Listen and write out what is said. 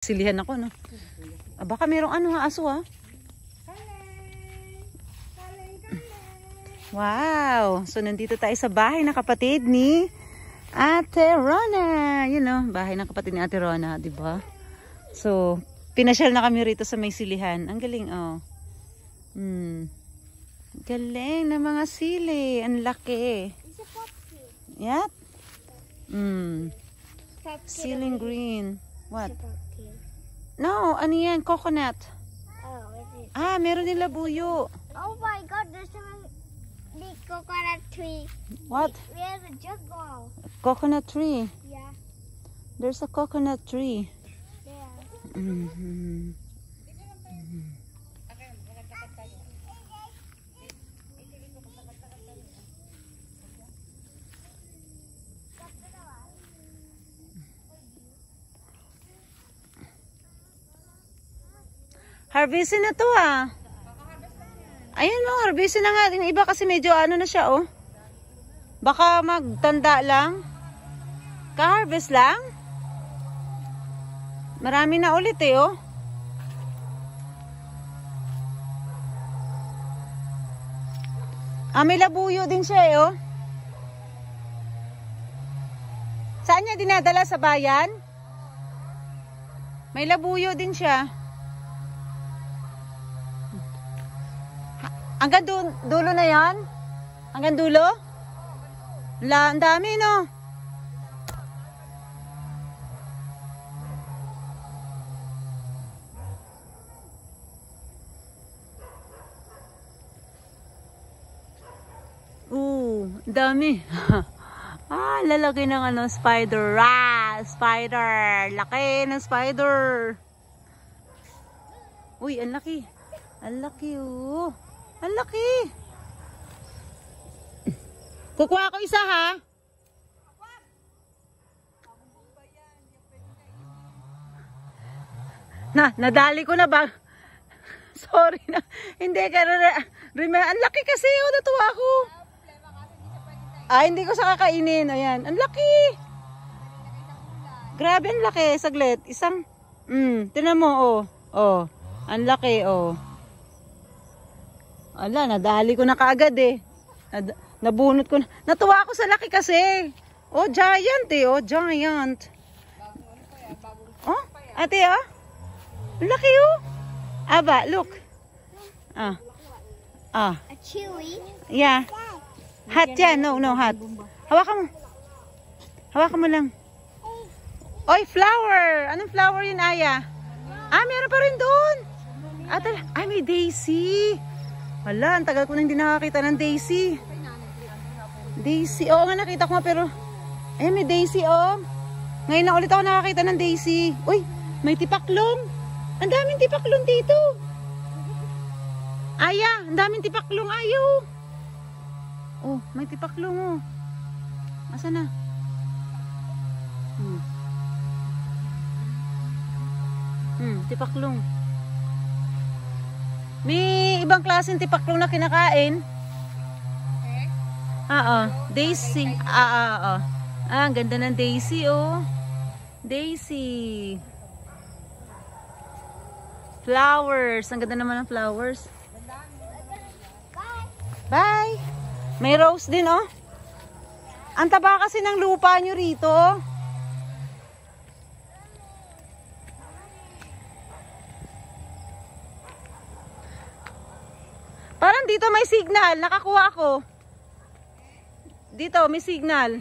Silihan ako, no? Ah, baka merong ano ha, aso ha? Wow! So, nandito tayo sa bahay ng kapatid ni Ate Rona. You know, bahay ng kapatid ni Ate Rona, di ba? So, pinasyal na kami rito sa may silihan. Ang galing, oh. Galing na mga sili. Ang laki. Yep. Ceiling green. What? No, ano yan? Coconut. Oh, is it? Ah, meron din labuyo. Oh my God, there's a big coconut tree. What? Where's the jungle? Coconut tree. Yeah, There's a coconut tree. there. Harvestin na to ah. Ayan mo, harvestin na nga. Yung iba kasi medyo ano na siya oh. Baka magtanda lang. Ka-harvest lang. Marami na ulit eh oh. Ah, may labuyo din siya eh oh. Saan niya dinadala, sa bayan? May labuyo din siya. Hanggang dulo na yan? Hanggang dulo? Ang dami no? Dami. Ah, lalaki ng ano, spider. Ah, spider. Laki ng spider. Uy, ang laki. Ang laki oh. Ang laki. Kukuha ko isa ha. Nadali ko na ba? Sorry na. Hindi ka ang laki kasi oh, natuwa ako. Ah, hindi ko sa kakainin. Ayan, ang laki. Grabe ang laki. Saglit. Isang, tinan mo oh. Oh, ang laki oh. Ala, nadali ko na kaagad eh. Nabunot ko na. Natuwa ako sa laki kasi. Oh, giant eh. Oh, giant. Oh, ate oh. Laki oh. Aba, look. Ah. A chewy? Yeah. Hot yan. No, hot. Hawakan mo. Hawakan mo lang. Oy, flower. Anong flower yun, Aya? Ah, meron pa rin doon. Ay, may daisy. Wala, ang tagal ko na hindi nakakita ng daisy. Daisy, oo nga nakita ko nga pero may daisy oh. Ngayon na ulit ako nakakita ng daisy. Uy, may tipaklong. Ang daming tipaklong dito. Aya, ang daming tipaklong ayaw. Oh, may tipaklong oh. Asa na? Tipaklong. May ibang klaseng tipaklong na kinakain. Daisy. Ang ganda ng daisy oh. Daisy. Flowers. Ang ganda naman ng flowers. Bye. May rose din oh. Ang taba kasi ng lupa nyo rito oh. Parang dito may signal. Nakakuha ako. Dito may signal.